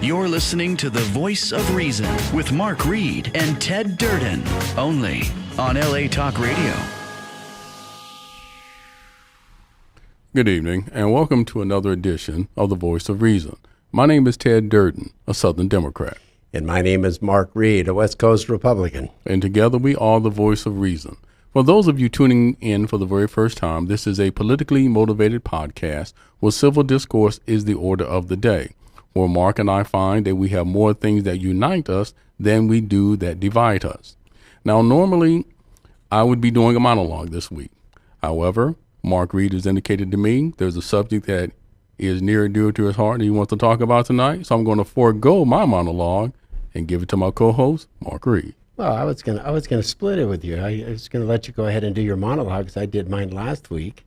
You're listening to The Voice of Reason with Mark Reed and Ted Durden, only on LA Talk Radio. Good evening, and welcome to another edition of The Voice of Reason. My name is Ted Durden, a Southern Democrat. And my name is Mark Reed, a West Coast Republican. And together we are The Voice of Reason. For those of you tuning in for the very first time, this is a politically motivated podcast where civil discourse is the order of the day, where Mark and I find that we have more things that unite us than we do that divide us. Now, normally, I would be doing a monologue this week. However, Mark Reed has indicated to me there's a subject that is near and dear to his heart and he wants to talk about tonight, so I'm going to forego my monologue and give it to my co-host, Mark Reed. Well, I was gonna split it with you. I was gonna let you go ahead and do your monologue because I did mine last week.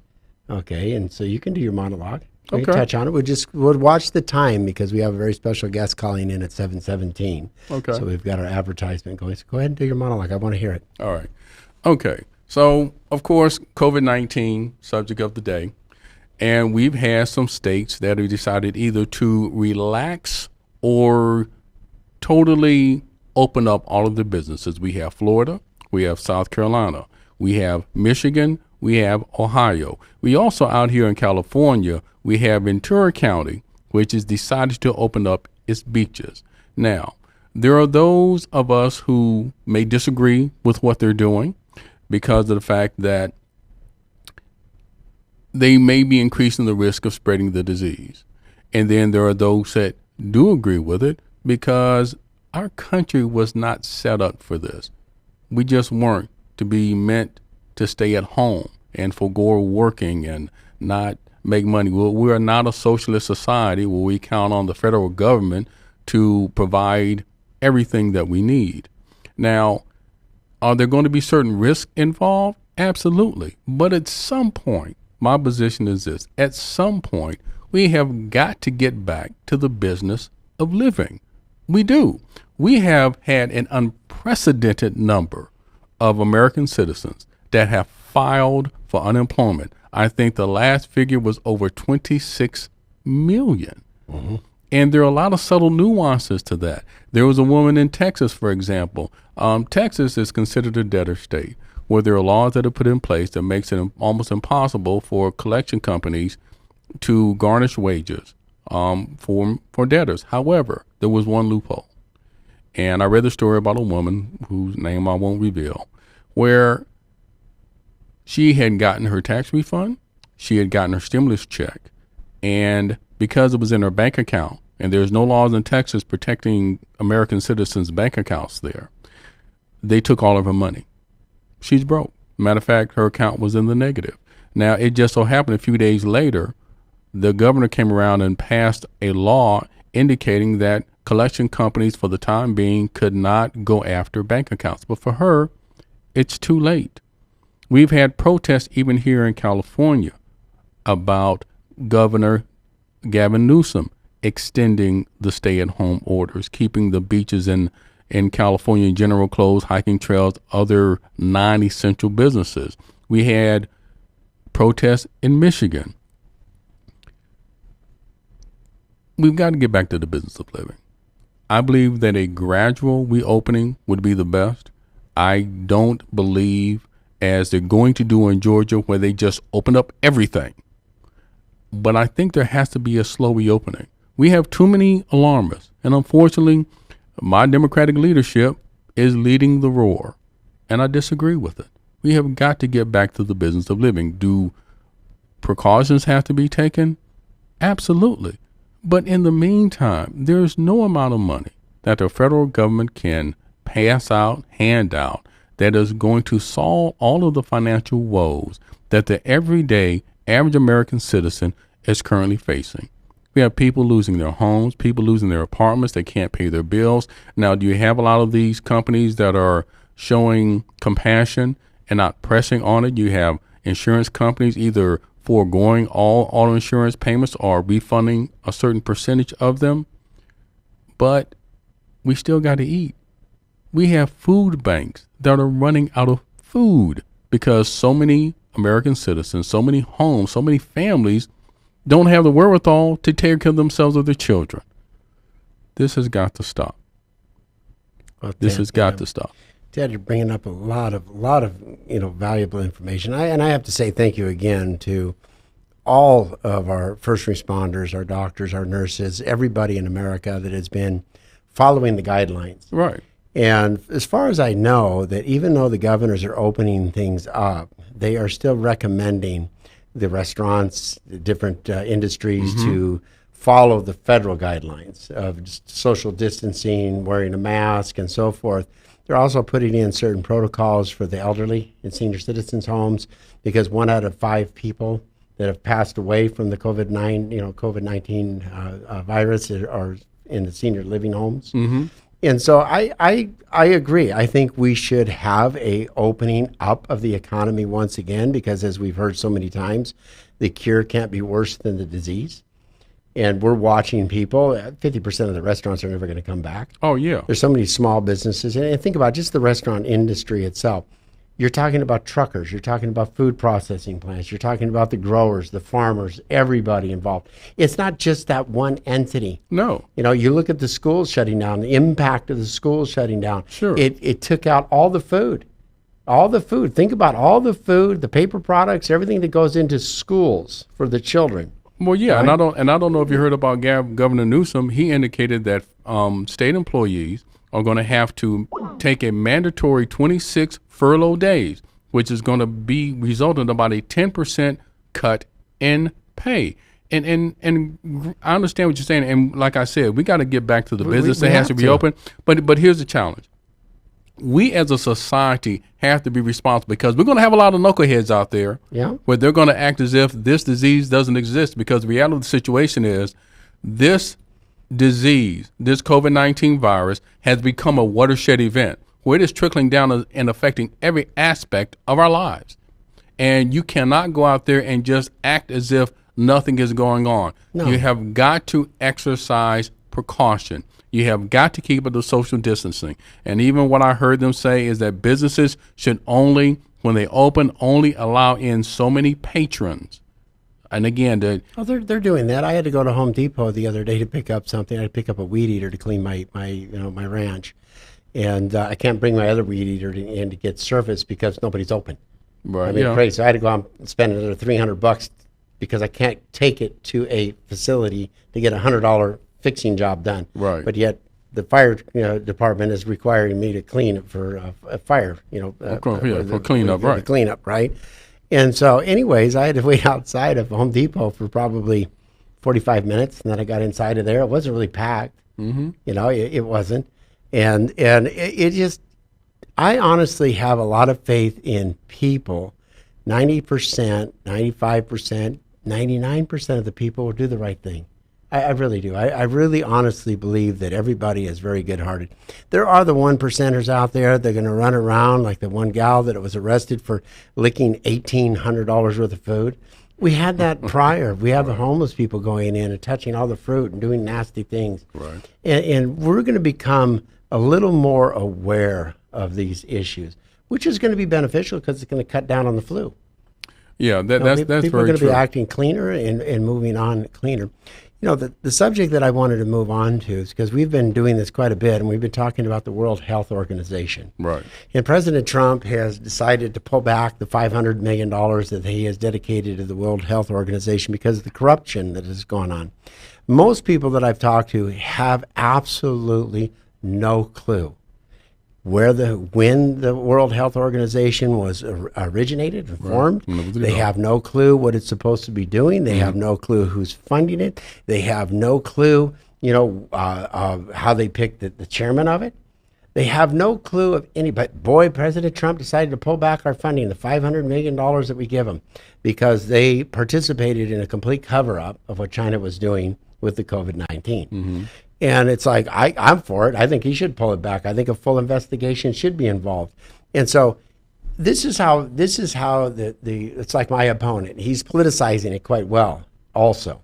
Okay, and so you can do your monologue. We can touch on it. We'll watch the time because we have a very special guest calling in at 7:17. Okay. So we've got our advertisement going. So go ahead and do your monologue. I want to hear it. All right. Okay. So, of course, COVID-19, subject of the day. And we've had some states that have decided either to relax or totally open up all of their businesses. We have Florida, we have South Carolina, we have Michigan, we have Ohio. We also out here in California, we have Ventura County, which has decided to open up its beaches. Now, there are those of us who may disagree with what they're doing because of the fact that they may be increasing the risk of spreading the disease. And then there are those that do agree with it because our country was not set up for this. We just weren't to be meant to stay at home and forego working and not make money. We are not a socialist society where we count on the federal government to provide everything that we need. Now, are there going to be certain risks involved? Absolutely. But at some point, my position is this. At some point, we have got to get back to the business of living. We do. We have had an unprecedented number of American citizens that have filed for unemployment. I think the last figure was over 26 million. Mm-hmm. And there are a lot of subtle nuances to that. There was a woman in Texas, for example. Texas is considered a debtor state, where there are laws that are put in place that makes it almost impossible for collection companies to garnish wages for debtors. However, there was one loophole. And I read the story about a woman whose name I won't reveal, where she had gotten her tax refund, she had gotten her stimulus check, and because it was in her bank account, and there's no laws in Texas protecting American citizens' bank accounts there, they took all of her money. She's broke. Matter of fact, her account was in the negative. Now, it just so happened a few days later, the governor came around and passed a law indicating that collection companies for the time being could not go after bank accounts. But for her, it's too late. We've had protests even here in California about Governor Gavin Newsom extending the stay-at-home orders, keeping the beaches in California in general closed, hiking trails, other non-essential businesses. We had protests in Michigan. We've got to get back to the business of living. I believe that a gradual reopening would be the best. I don't believe, as they're going to do in Georgia, where they just open up everything. But I think there has to be a slow reopening. We have too many alarmists. And unfortunately, my Democratic leadership is leading the roar. And I disagree with it. We have got to get back to the business of living. Do precautions have to be taken? Absolutely. But in the meantime, there's no amount of money that the federal government can pass out, hand out, that is going to solve all of the financial woes that the everyday average American citizen is currently facing. We have people losing their homes, people losing their apartments, they can't pay their bills. Now, do you have a lot of these companies that are showing compassion and not pressing on it? You have insurance companies either foregoing all auto insurance payments or refunding a certain percentage of them. But we still got to eat. We have food banks that are running out of food because so many American citizens, so many homes, so many families don't have the wherewithal to take care of themselves or their children. This has got to stop. Well, This Ted, has got to stop. Ted, you're bringing up a lot of valuable information. And I have to say thank you again to all of our first responders, our doctors, our nurses, everybody in America that has been following the guidelines. Right. And as far as I know, that even though the governors are opening things up, they are still recommending the restaurants, the different industries to follow the federal guidelines of social distancing, wearing a mask, and so forth. They're also putting in certain protocols for the elderly in senior citizens' homes, because 1 out of 5 people that have passed away from the COVID-19 virus are in the senior living homes. And so I agree. I think we should have a opening up of the economy once again, because as we've heard so many times, the cure can't be worse than the disease. And we're watching people, 50% of the restaurants are never going to come back. Oh, yeah. There's so many small businesses. And think about just the restaurant industry itself. You're talking about truckers. You're talking about food processing plants. You're talking about the growers, the farmers, everybody involved. It's not just that one entity. No. You look at the schools shutting down, the impact of the schools shutting down. Sure. It took out all the food. All the food. Think about all the food, the paper products, everything that goes into schools for the children. Well, yeah, Right? and I don't know if you heard about Governor Newsom. He indicated that state employees are going to have to take a mandatory 26 furlough days, which is going to be result in about a 10% cut in pay. And I understand what you're saying. And like I said, we got to get back to the business that has to be open. But here's the challenge. We as a society have to be responsible, because we're going to have a lot of knuckleheads out there where they're going to act as if this disease doesn't exist, because the reality of the situation is this disease, this COVID-19 virus, has become a watershed event where it is trickling down and affecting every aspect of our lives. And you cannot go out there and just act as if nothing is going on. No. You have got to exercise precaution. You have got to keep it to social distancing. And even what I heard them say is that businesses should only, when they open, only allow in so many patrons. And again, they're doing that. I had to go to Home Depot the other day to pick up something. I had to pick up a weed eater to clean my ranch, and I can't bring my other weed eater in to get service because nobody's open. right? I mean, crazy. So I had to go out and spend another $300 because I can't take it to a facility to get a $100 fixing job done. Right. But yet the fire department is requiring me to clean it for a fire. For cleanup, right? Cleanup, right? And so, anyways, I had to wait outside of Home Depot for probably 45 minutes, and then I got inside of there. It wasn't really packed. Mm-hmm. It wasn't, and it just. I honestly have a lot of faith in people. 90%, 95%, 99% of the people will do the right thing. I really do. I really honestly believe that everybody is very good-hearted. There are the 1%ers out there that are going to run around like the one gal that was arrested for licking $1,800 worth of food. We had that prior. We have the homeless people going in and touching all the fruit and doing nasty things. Right. And we're going to become a little more aware of these issues, which is going to be beneficial because it's going to cut down on the flu. Yeah, that's very true. People are going to be acting cleaner and moving on cleaner. The subject that I wanted to move on to is because we've been doing this quite a bit, and we've been talking about the World Health Organization. Right. And President Trump has decided to pull back the $500 million that he has dedicated to the World Health Organization because of the corruption that has gone on. Most people that I've talked to have absolutely no clue when the World Health Organization was originated and formed. Right. They have no clue what it's supposed to be doing. They have no clue who's funding it. They have no clue, how they picked the chairman of it. They have no clue of any. But boy, President Trump decided to pull back our funding, the $500 million that we give them, because they participated in a complete cover-up of what China was doing with the COVID-19. Mm-hmm. And it's like, I'm for it. I think he should pull it back. I think a full investigation should be involved. And so this is how it's like my opponent. He's politicizing it quite well also.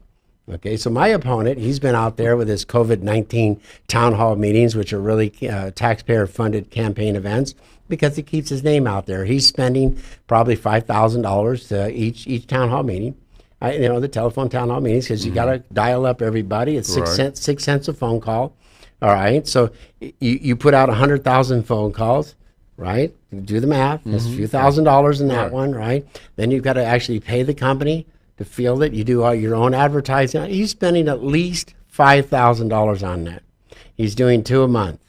Okay, so my opponent, he's been out there with his COVID-19 town hall meetings, which are really taxpayer-funded campaign events, because he keeps his name out there. He's spending probably $5,000 each town hall meeting. The telephone town hall meetings, because you got to dial up everybody. It's 6 cents a phone call. All right. So you put out 100,000 phone calls, right? Do the math. There's a few $1,000s in that one, right? Then you've got to actually pay the company to field it. You do all your own advertising. He's spending at least $5,000 on that. He's doing 2 a month,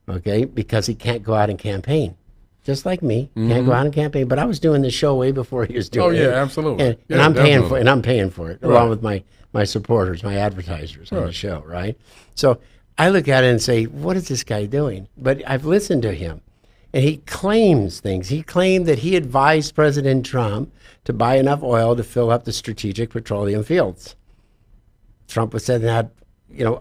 okay, because he can't go out and campaign. Just like me, can't go out and campaign. But I was doing this show way before he was doing it. Oh yeah, absolutely. And I'm paying for it. And I'm paying for it along with my supporters, my advertisers on the show, right? So I look at it and say, what is this guy doing? But I've listened to him, and he claims things. He claimed that he advised President Trump to buy enough oil to fill up the strategic petroleum fields. Trump was saying that,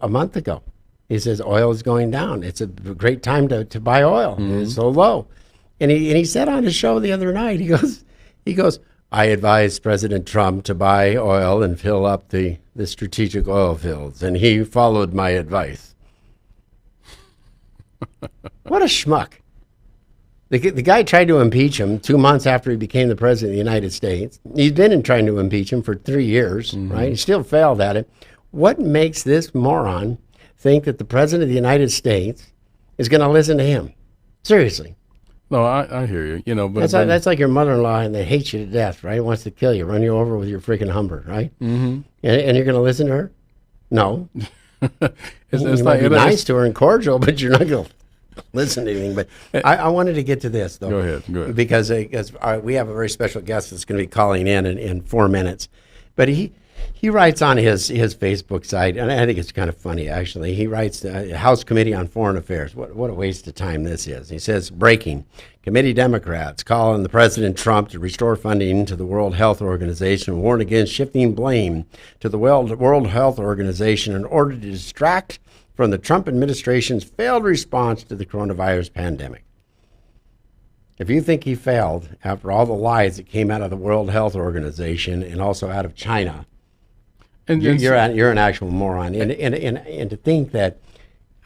a month ago. He says oil is going down. It's a great time to buy oil. It's so low. And he said on his show the other night, he goes, I advised President Trump to buy oil and fill up the strategic oil fields, and he followed my advice. What a schmuck. The guy tried to impeach him 2 months after he became the president of the United States. He's been trying to impeach him for 3 years, right? He still failed at it. What makes this moron think that the president of the United States is going to listen to him? Seriously. No, I hear you. But that's like your mother-in-law, and they hate you to death, right? Wants to kill you, run you over with your freaking Humber, right? Mm-hmm. And you're going to listen to her? No. You might be nice to her and cordial, but you're not going to listen to anything. But I wanted to get to this, though. Go ahead. Because we have a very special guest that's going to be calling in 4 minutes. But he writes on his Facebook site, and I think it's kind of funny, actually. He writes, House Committee on Foreign Affairs. What a waste of time this is. He says, breaking. Committee Democrats call on the President Trump to restore funding to the World Health Organization and warn against shifting blame to the World Health Organization in order to distract from the Trump administration's failed response to the coronavirus pandemic. If you think he failed after all the lies that came out of the World Health Organization and also out of China, and you're an actual moron. And to think that,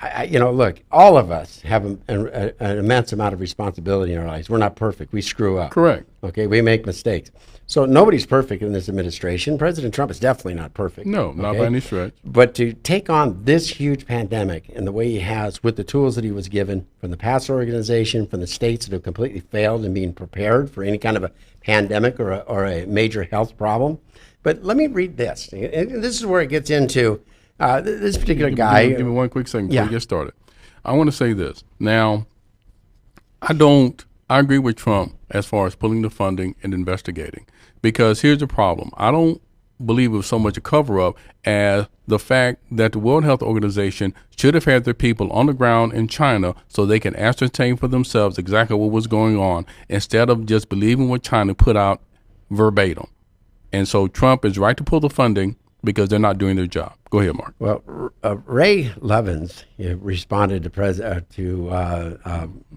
look, all of us have an immense amount of responsibility in our lives. We're not perfect. We screw up. Correct. Okay, we make mistakes. So nobody's perfect in this administration. President Trump is definitely not perfect. No, not by any stretch. But to take on this huge pandemic in the way he has, with the tools that he was given from the PASS organization, from the states that have completely failed in being prepared for any kind of a pandemic or a major health problem. But let me read this. And this is where it gets into this particular guy. Give me 1 quick second before we get started. I want to say this. Now, I agree with Trump as far as pulling the funding and investigating. Because here's the problem. I don't believe it was so much a cover-up as the fact that the World Health Organization should have had their people on the ground in China so they can ascertain for themselves exactly what was going on instead of just believing what China put out verbatim. And so Trump is right to pull the funding because they're not doing their job. Go ahead, Mark. Well, Ray Levins responded to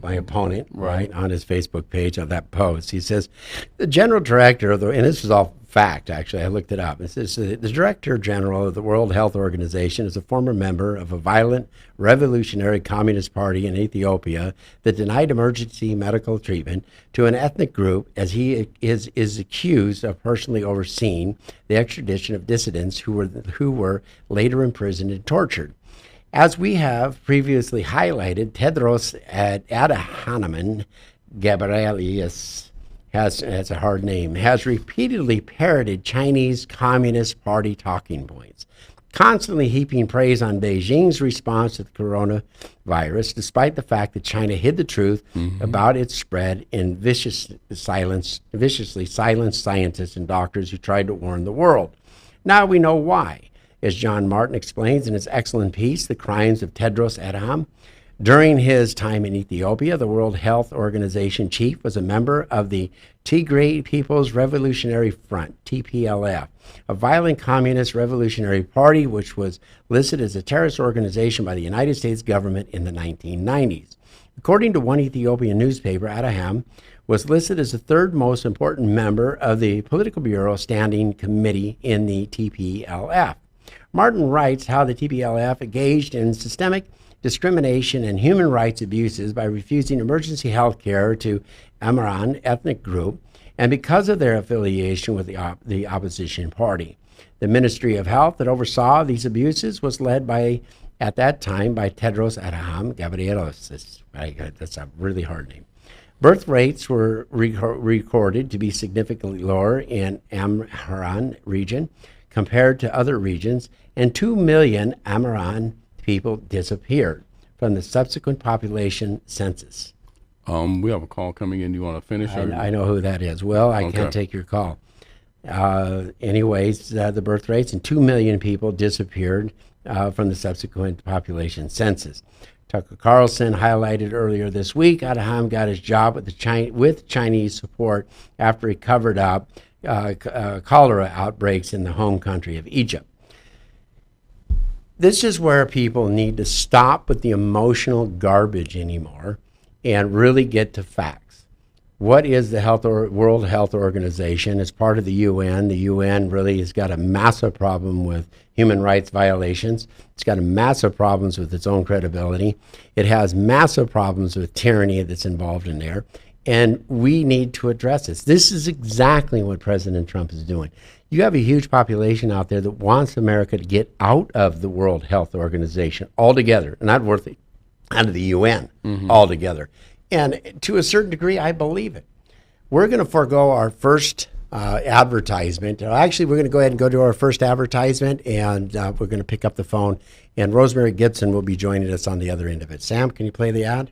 my opponent right on his Facebook page on that post. He says, the general director of and this is all fact, actually, I looked it up. It says the Director General of the World Health Organization is a former member of a violent revolutionary communist party in Ethiopia that denied emergency medical treatment to an ethnic group as he is accused of personally overseeing the extradition of dissidents who were later imprisoned and tortured. As we have previously highlighted, Tedros Adhanom Ghebreyesus has a hard name, has repeatedly parroted Chinese Communist Party talking points, constantly heaping praise on Beijing's response to the coronavirus, despite the fact that China hid the truth about its spread and viciously silenced scientists and doctors who tried to warn the world. Now we know why. As John Martin explains in his excellent piece, The Crimes of Tedros Adhanom, during his time in Ethiopia, the World Health Organization chief was a member of the Tigray People's Revolutionary Front, TPLF, a violent communist revolutionary party which was listed as a terrorist organization by the United States government in the 1990s. According to one Ethiopian newspaper, Adhanom was listed as the third most important member of the Political Bureau Standing Committee in the TPLF. Martin writes how the TPLF engaged in systemic discrimination and human rights abuses by refusing emergency health care to Amharan ethnic group, and because of their affiliation with the opposition party. The Ministry of Health that oversaw these abuses was led by at that time by Tedros Adhanom Ghebreyesus. That's a really hard name. Birth rates were recorded to be significantly lower in Amharan region compared to other regions, and 2 million Amharan people disappeared from the subsequent population census. We have a call coming in. Do you want to finish? I know who that is. Well, I can't take your call. Anyways, the birth rates, and 2 million people disappeared from the subsequent population census. Tucker Carlson highlighted earlier this week, Adham got his job with Chinese support after he covered up cholera outbreaks in the home country of Egypt. This is where people need to stop with the emotional garbage anymore and really get to facts. What is the World Health Organization? As part of the UN really has got a massive problem with human rights violations. It's got a massive problems with its own credibility. It has massive problems with tyranny that's involved in there. And we need to address this. This is exactly what President Trump is doing. You have a huge population out there that wants America to get out of the World Health Organization altogether, not worthy, out of the UN altogether. And to a certain degree, I believe it. We're going to forego our first advertisement. Actually, we're going to go ahead and go to our first advertisement, and we're going to pick up the phone. And Rosemary Gibson will be joining us on the other end of it. Sam, can you play the ad?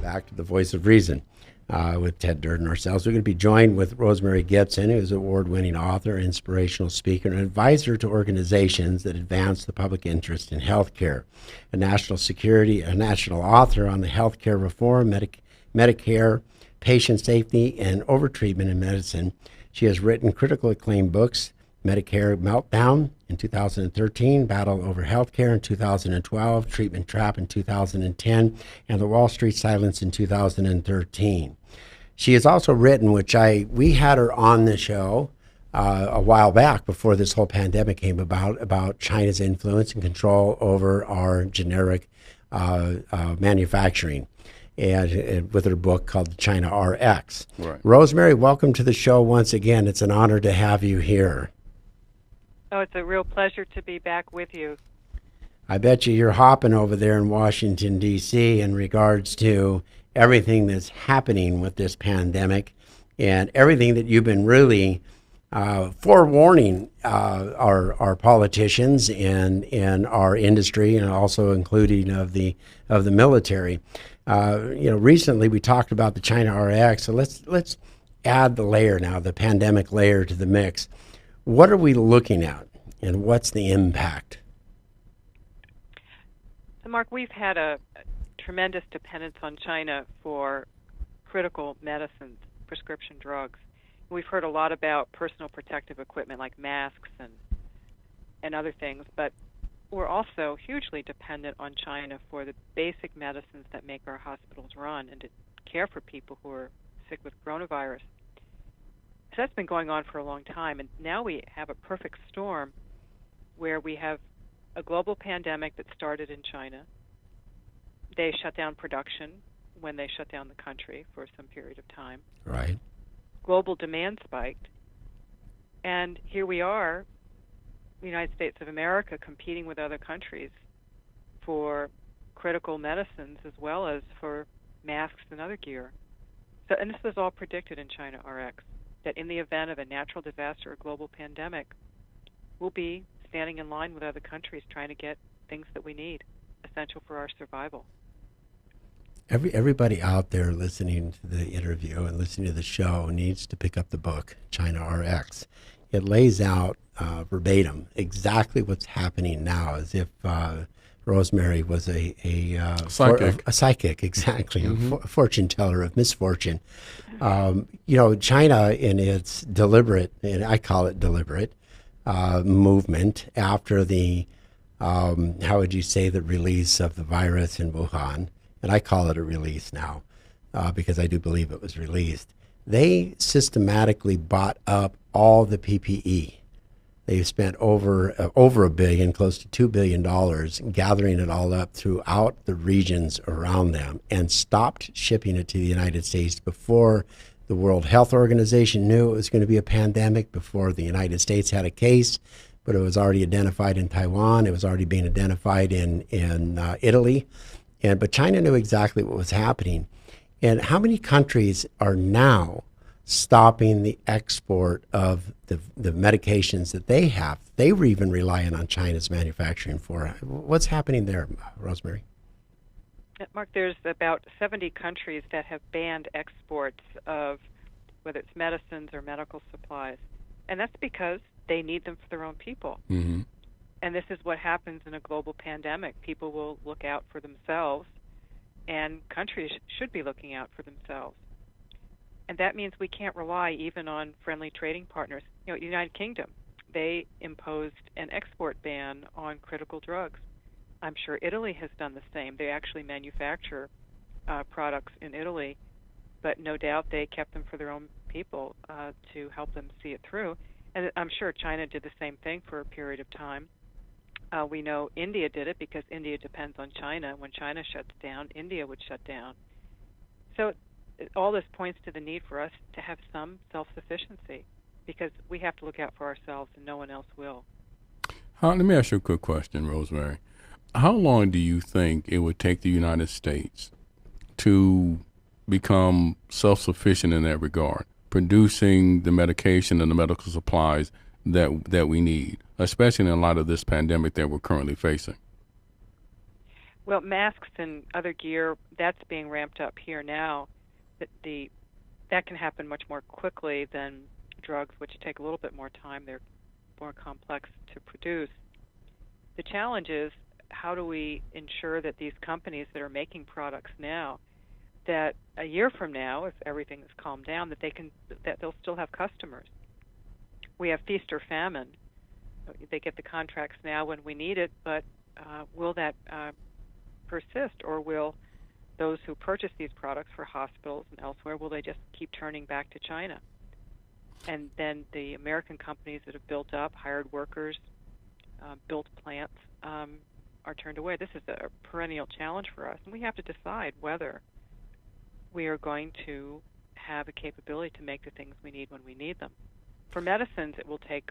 Back to the Voice of Reason with Ted Durden ourselves. We're going to be joined with Rosemary Gibson, who's an award-winning author, inspirational speaker, and advisor to organizations that advance the public interest in healthcare. A national author on the healthcare reform, Medicare, patient safety, and overtreatment in medicine. She has written critically acclaimed books, Medicare Meltdown in 2013, Battle Over Healthcare in 2012, Treatment Trap in 2010, and The Wall Street Silence in 2013. She has also written, we had her on the show a while back before this whole pandemic came about China's influence and control over our generic manufacturing, and with her book called China RX. Right. Rosemary, welcome to the show once again. It's an honor to have you here. Oh, it's a real pleasure to be back with you. I bet you're hopping over there in Washington, D.C. in regards to everything that's happening with this pandemic and everything that you've been really forewarning our politicians and our industry, and also including of the military. Recently we talked about the China RX, so let's add the layer now, the pandemic layer to the mix. What are we looking at, and what's the impact? So, Mark, we've had a tremendous dependence on China for critical medicines, prescription drugs. We've heard a lot about personal protective equipment like masks and other things, but we're also hugely dependent on China for the basic medicines that make our hospitals run and to care for people who are sick with coronavirus. So that's been going on for a long time, and now we have a perfect storm where we have a global pandemic that started in China. They shut down production when they shut down the country for some period of time. Right. Global demand spiked, and here we are, the United States of America, competing with other countries for critical medicines as well as for masks and other gear. So, and this was all predicted in China RX, that in the event of a natural disaster or global pandemic, we'll be standing in line with other countries trying to get things that we need, essential for our survival. Everybody out there listening to the interview and listening to the show needs to pick up the book, China RX. It lays out verbatim exactly what's happening now, as if Rosemary was a psychic. A psychic, exactly, a fortune teller of misfortune. China, in its deliberate, and I call it deliberate, movement after the, how would you say, the release of the virus in Wuhan, and I call it a release now because I do believe it was released. They systematically bought up all the PPE. They've spent over $1 billion, close to $2 billion, gathering it all up throughout the regions around them, and stopped shipping it to the United States before the World Health Organization knew it was going to be a pandemic, before the United States had a case, but it was already identified in Taiwan. It was already being identified in Italy, but China knew exactly what was happening. And how many countries are now stopping the export of the medications that they have? They were even relying on China's manufacturing for. What's happening there, Rosemary? Mark, there's about 70 countries that have banned exports of whether it's medicines or medical supplies. And that's because they need them for their own people. Mm-hmm. And this is what happens in a global pandemic. People will look out for themselves, and countries should be looking out for themselves. And that means we can't rely even on friendly trading partners. United Kingdom, they imposed an export ban on critical drugs. I'm sure Italy has done the same. They actually manufacture products in Italy, but no doubt they kept them for their own people to help them see it through. And I'm sure China did the same thing for a period of time. We know India did it because India depends on China. When China shuts down, India would shut down. So all this points to the need for us to have some self-sufficiency, because we have to look out for ourselves and no one else will. Let me ask you a quick question, Rosemary. How long do you think it would take the United States to become self-sufficient in that regard, producing the medication and the medical supplies that we need, especially in light of this pandemic that we're currently facing? Well, masks and other gear, that's being ramped up here now. That can happen much more quickly than drugs, which take a little bit more time. They're more complex to produce. The challenge is, how do we ensure that these companies that are making products now, that a year from now, if everything is calmed down, that they'll still have customers? We have feast or famine. They get the contracts now when we need it, but will that persist, or will those who purchase these products for hospitals and elsewhere, will they just keep turning back to China? And then the American companies that have built up, hired workers, built plants, are turned away. This is a perennial challenge for us, and we have to decide whether we are going to have a capability to make the things we need when we need them. For medicines, it will take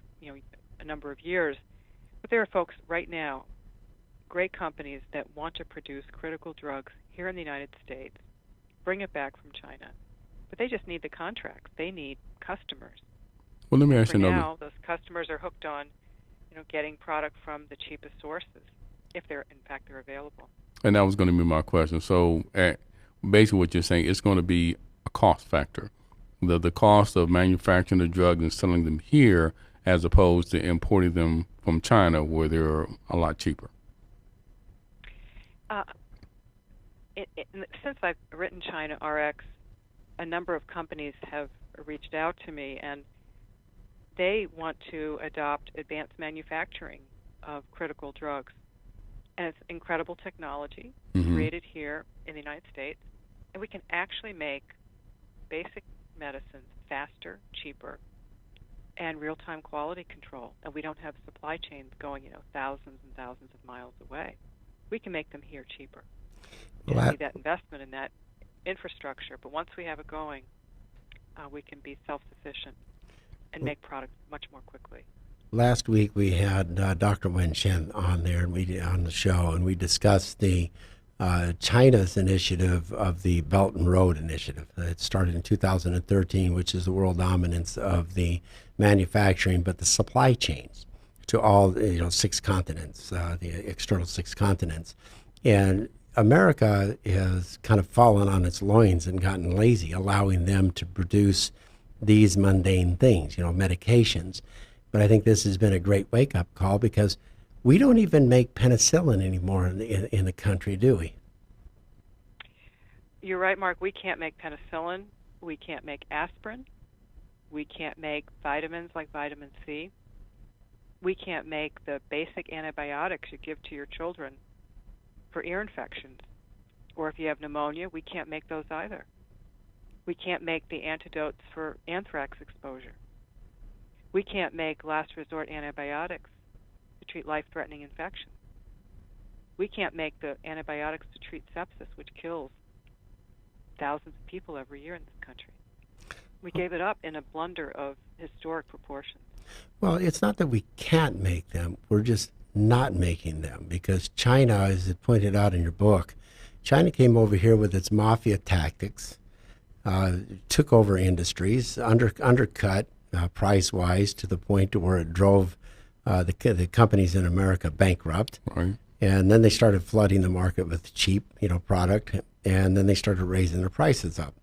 a number of years, but there are folks right now, great companies that want to produce critical drugs here in the United States, bring it back from China, but they just need the contracts. They need customers. Well, let me ask you another. Now, those customers are hooked on, getting product from the cheapest sources, if they're available. And that was going to be my question. So, basically, what you're saying, it's going to be a cost factor. The cost of manufacturing the drugs and selling them here, as opposed to importing them from China, where they're a lot cheaper. Since I've written China RX, a number of companies have reached out to me, and they want to adopt advanced manufacturing of critical drugs. And it's incredible technology created here in the United States, and we can actually make basic medicines faster, cheaper, and real-time quality control. And we don't have supply chains going, thousands and thousands of miles away. We can make them here cheaper. We need that investment in that infrastructure, but once we have it going, we can be self-sufficient and make products much more quickly. Last week we had Dr. Wen Shen on there, and on the show, and we discussed the China's initiative of the Belt and Road Initiative. It started in 2013, which is the world dominance of the manufacturing, but the supply chains to all 6 continents, the external 6 continents, and America has kind of fallen on its loins and gotten lazy, allowing them to produce these mundane things, medications. But I think this has been a great wake-up call, because We don't even make penicillin anymore in the country, do we? You're right, Mark. We can't make penicillin. We can't make aspirin. We can't make vitamins like vitamin C. We can't make the basic antibiotics you give to your children for ear infections. Or if you have pneumonia, we can't make those either. We can't make the antidotes for anthrax exposure. We can't make last resort antibiotics to treat life-threatening infections. We can't make the antibiotics to treat sepsis, which kills thousands of people every year in this country. We gave it up in a blunder of historic proportions. Well, it's not that we can't make them. We're just not making them because China, as it pointed out in your book, China came over here with its mafia tactics, took over industries, undercut price-wise to the point to where it drove the companies in America bankrupt. Right. And then they started flooding the market with cheap, product, and then they started raising their prices up.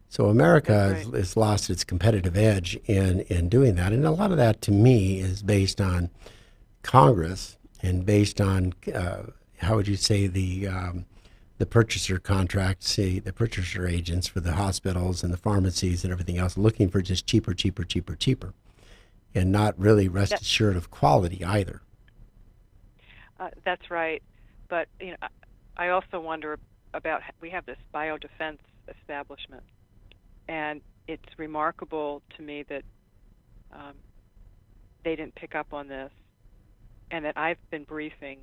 So America has lost its competitive edge in doing that. And a lot of that, to me, is based on Congress and based on, how would you say, the purchaser contracts, the purchaser agents for the hospitals and the pharmacies and everything else, looking for just cheaper, and not really rest assured of quality either. That's right. But I also wonder about, we have this biodefense establishment. And it's remarkable to me that they didn't pick up on this, and that I've been briefing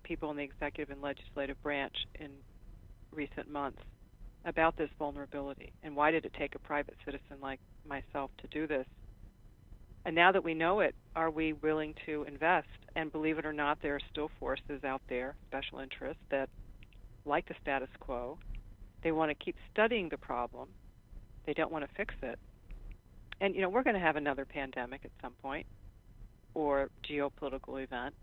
people in the executive and legislative branch in recent months about this vulnerability and why did it take a private citizen like myself to do this. And now that we know it, are we willing to invest? And believe it or not, there are still forces out there, special interests, that like the status quo. They want to keep studying the problem. They don't want to fix it. And, we're going to have another pandemic at some point or geopolitical event,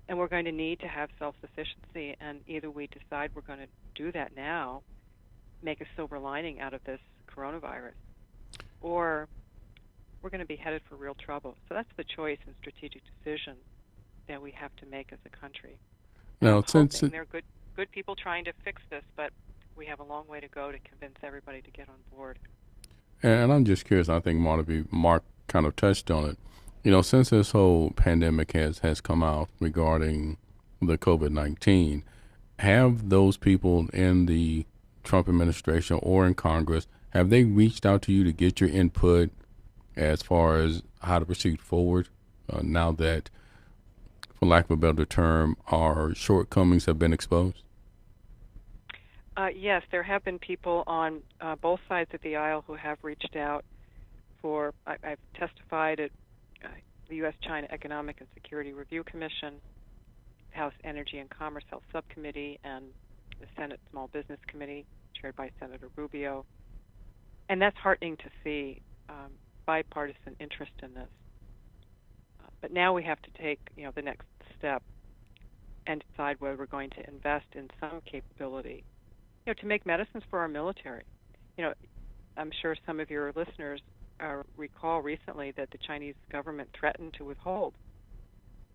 and we're going to need to have self-sufficiency, and either we decide we're going to do that now, make a silver lining out of this coronavirus, or we're going to be headed for real trouble. So that's the choice and strategic decision that we have to make as a country. Now, since there are good people trying to fix this, but we have a long way to go to convince everybody to get on board. And I'm just curious, I think Mark kind of touched on it. Since this whole pandemic has come out regarding the COVID-19, have those people in the Trump administration or in Congress, have they reached out to you to get your input as far as how to proceed forward now that, for lack of a better term, our shortcomings have been exposed? Yes, there have been people on both sides of the aisle who have reached out I've testified at the U.S.-China Economic and Security Review Commission, House Energy and Commerce Health Subcommittee, and the Senate Small Business Committee, chaired by Senator Rubio. And that's heartening to see bipartisan interest in this. But now we have to take, the next step and decide whether we're going to invest in some capability, to make medicines for our military. I'm sure some of your listeners recall recently that the Chinese government threatened to withhold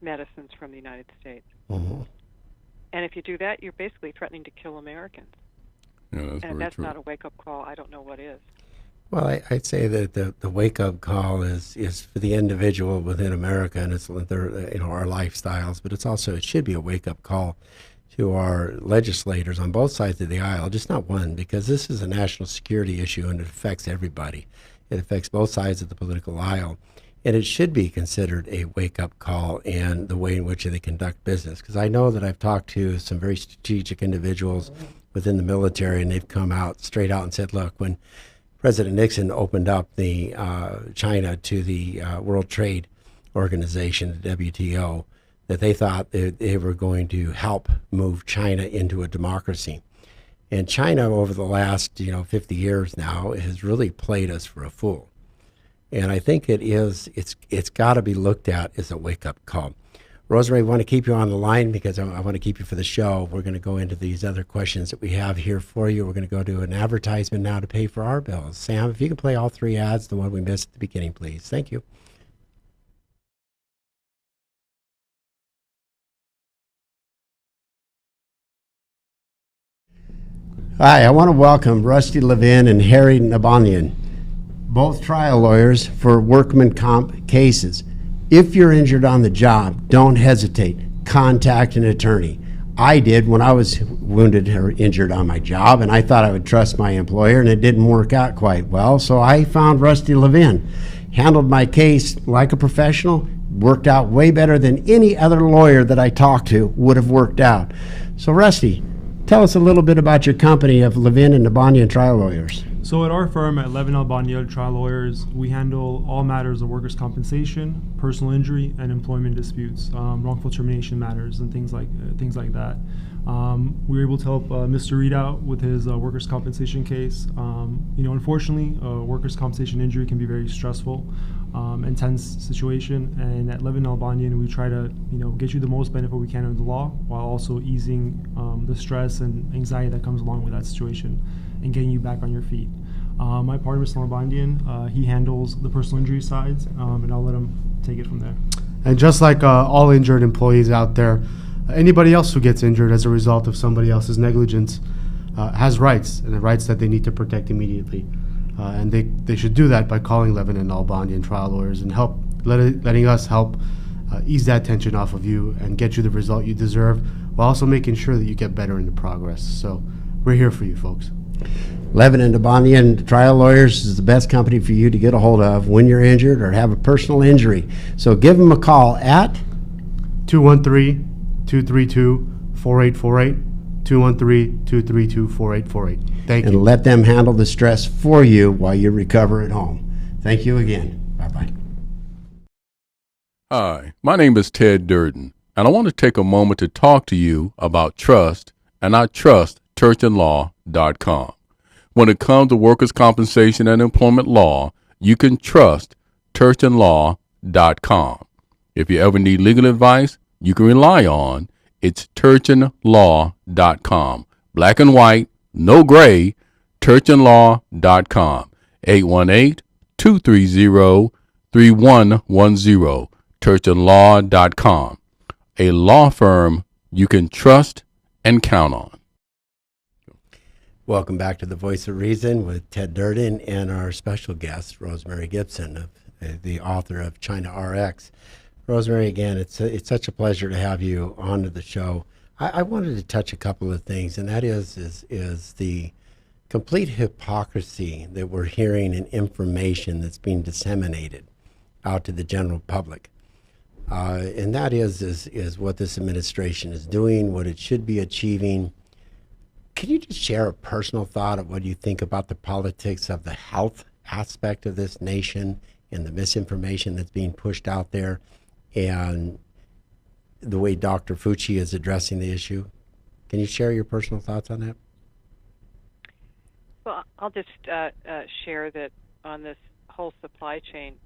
medicines from the United States. Mm-hmm. And if you do that, you're basically threatening to kill Americans. Yeah, that's and very if that's true. not a wake-up call, I don't know what is. Well, I'd say that the wake-up call is for the individual within America, and it's their, our lifestyles, but it should be a wake-up call to our legislators on both sides of the aisle, just not one, because this is a national security issue and it affects everybody. It affects both sides of the political aisle, and it should be considered a wake-up call in the way in which they conduct business. Because I know that I've talked to some very strategic individuals within the military, and they've come out straight out and said, look, when President Nixon opened up the China to the World Trade Organization, the WTO, that they thought that they were going to help move China into a democracy. And China, over the last 50 years now, has really played us for a fool. And I think it's got to be looked at as a wake-up call. Rosemary, we want to keep you on the line because I want to keep you for the show. We're going to go into these other questions that we have here for you. We're going to go to an advertisement now to pay for our bills. Sam, if you can play all three ads, the one we missed at the beginning, please. Thank you. Hi, I want to welcome Rusty Levin and Harry Nabanian, both trial lawyers for workman comp cases. If you're injured on the job, don't hesitate. Contact an attorney. I did when I was wounded or injured on my job, and I thought I would trust my employer, and it didn't work out quite well. So I found Rusty Levin, handled my case like a professional, worked out way better than any other lawyer that I talked to would have worked out. So Rusty, tell us a little bit about your company of Levin and Nabanian Trial Lawyers. So at our firm at Levin Albania Trial Lawyers, we handle all matters of workers' compensation, personal injury, and employment disputes, wrongful termination matters, and things like that. We were able to help Mr. Reed out with his workers' compensation case. Unfortunately, workers' compensation injury can be very stressful, intense situation. And at Levin Albanian, we try to get you the most benefit we can under the law, while also easing the stress and anxiety that comes along with that situation, and getting you back on your feet. My partner, Mr. Albanian, he handles the personal injury sides, and I'll let him take it from there. And just like all injured employees out there, anybody else who gets injured as a result of somebody else's negligence has rights, and the rights that they need to protect immediately. And they should do that by calling Levin and Albanian Trial Lawyers and letting us help ease that tension off of you and get you the result you deserve, while also making sure that you get better in the progress. So we're here for you, folks. Levin and Nabanian Trial Lawyers is the best company for you to get a hold of when you're injured or have a personal injury. So give them a call at 213-232-4848, 213-232-4848. Thank you. and let them handle the stress for you while you recover at home. Thank you again. Bye-bye. Hi, my name is Ted Durden, and I want to take a moment to talk to you about trust, and I trust churchandlaw.com. When it comes to workers' compensation and employment law, you can trust churchandlaw.com. If you ever need legal advice you can rely on, it's churchandlaw.com. Black and white, no gray, churchandlaw.com. 818-230-3110, churchandlaw.com. A law firm you can trust and count on. Welcome back to The Voice of Reason with Ted Durden and our special guest, Rosemary Gibson, the author of China RX. Rosemary, again, it's such a pleasure to have you on to the show. I wanted to touch a couple of things, and that is the complete hypocrisy that we're hearing in information that's being disseminated out to the general public. And that is what this administration is doing, what it should be achieving. Can you just share a personal thought of what you think about the politics of the health aspect of this nation and the misinformation that's being pushed out there, and the way Dr. Fauci is addressing the issue? Can you share your personal thoughts on that? Well, I'll just share that on this whole supply chain,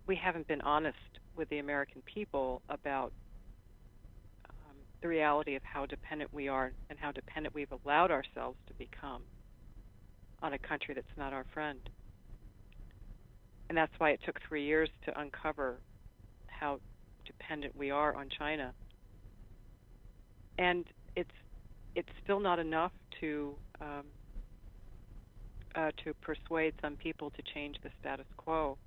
we haven't been honest with the American people about the reality of how dependent we are and how dependent we've allowed ourselves to become on a country that's not our friend. And that's why it took 3 years to uncover how dependent we are on China. And it's still not enough to persuade some people to change the status quo.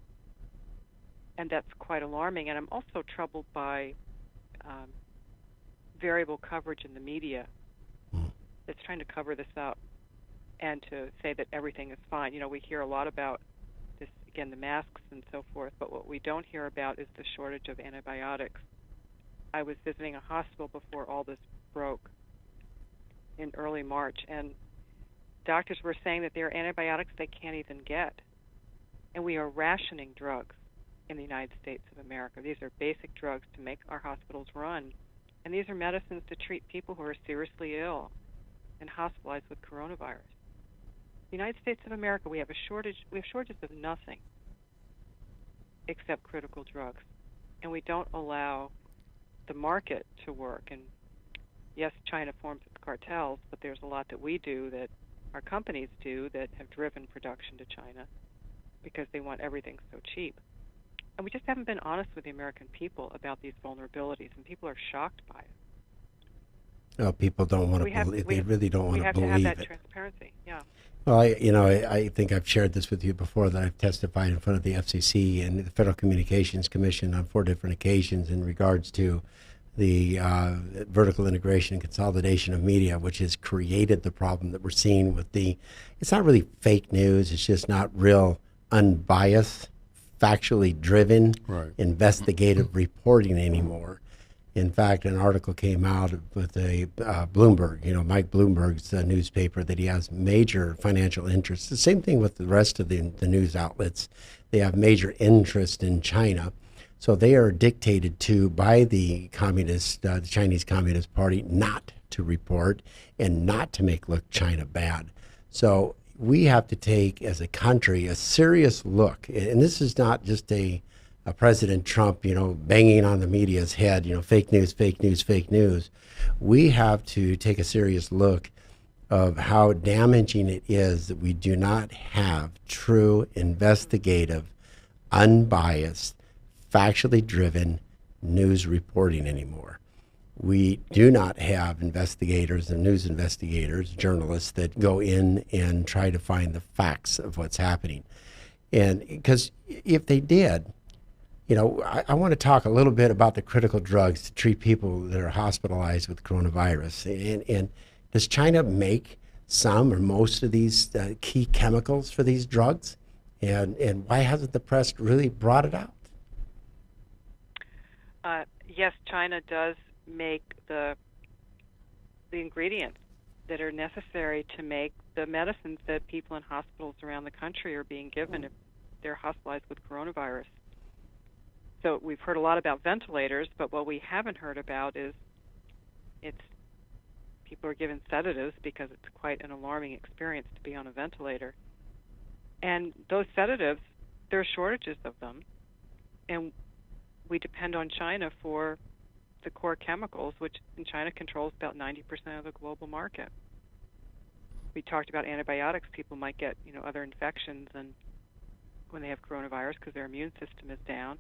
And that's quite alarming. And I'm also troubled by variable coverage in the media that's trying to cover this up and to say that everything is fine. We hear a lot about this, again, the masks and so forth, but what we don't hear about is the shortage of antibiotics. I was visiting a hospital before all this broke in early March, and doctors were saying that there are antibiotics they can't even get. And we are rationing drugs in the United States of America. These are basic drugs to make our hospitals run. And these are medicines to treat people who are seriously ill and hospitalized with coronavirus. The United States of America, we have shortages of nothing except critical drugs. And we don't allow the market to work. And yes, China forms its cartels, but there's a lot that we do, that our companies do, that have driven production to China because they want everything so cheap. And we just haven't been honest with the American people about these vulnerabilities, and people are shocked by it. No, people don't want to believe. They really don't want to believe it. We have to have that transparency. Yeah. Well, I think I've shared this with you before, that I've testified in front of the FCC and the Federal Communications Commission on 4 different occasions in regards to the vertical integration and consolidation of media, which has created the problem that we're seeing with it's not really fake news. It's just not real unbiased, factually driven, investigative reporting anymore. In fact, an article came out with a Bloomberg, Mike Bloomberg's newspaper, that he has major financial interests. The same thing with the rest of the news outlets. They have major interest in China. So they are dictated to by the Chinese Communist Party not to report and not to look China bad. So we have to take, as a country, a serious look. And this is not just a President Trump, banging on the media's head, fake news, fake news, fake news. We have to take a serious look of how damaging it is that we do not have true, investigative, unbiased, factually driven news reporting anymore. We do not have investigators and news investigators, journalists that go in and try to find the facts of what's happening. And because if they did, I want to talk a little bit about the critical drugs to treat people that are hospitalized with coronavirus. And does China make some or most of these key chemicals for these drugs? And why hasn't the press really brought it out? Yes, China does make the ingredients that are necessary to make the medicines that people in hospitals around the country are being given if they're hospitalized with coronavirus. So we've heard a lot about ventilators, but what we haven't heard about is people are given sedatives because it's quite an alarming experience to be on a ventilator. And those sedatives, there are shortages of them, and we depend on China for the core chemicals, which in China controls about 90% of the global market. We talked about antibiotics. People might get, other infections and when they have coronavirus because their immune system is down,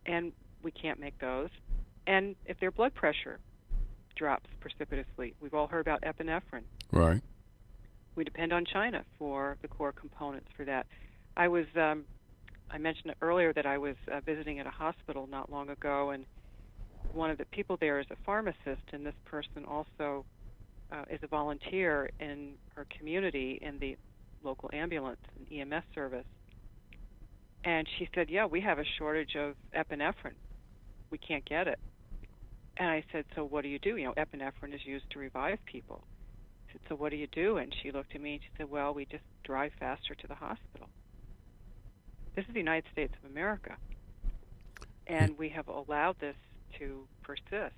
and we can't make those. And if their blood pressure drops precipitously, we've all heard about epinephrine. Right. We depend on China for the core components for that. I mentioned earlier that I was visiting at a hospital not long ago, and one of the people there is a pharmacist, and this person also is a volunteer in her community in the local ambulance and EMS service. And she said, yeah, we have a shortage of epinephrine. We can't get it. And I said, so what do you do? Epinephrine is used to revive people. I said, so what do you do? And she looked at me and she said, well, we just drive faster to the hospital. This is the United States of America, and we have allowed this to persist.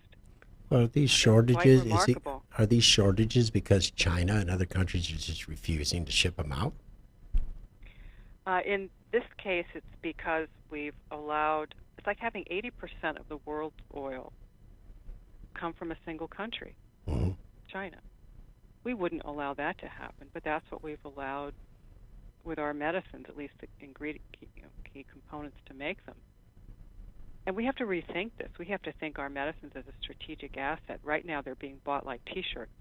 Well, are these shortages? Are these shortages because China and other countries are just refusing to ship them out? In this case, it's because we've allowed. It's like having 80% of the world's oil come from a single country, China. We wouldn't allow that to happen, but that's what we've allowed with our medicines, at least the key components to make them. And we have to rethink this. We have to think our medicines as a strategic asset. Right now, they're being bought like T-shirts.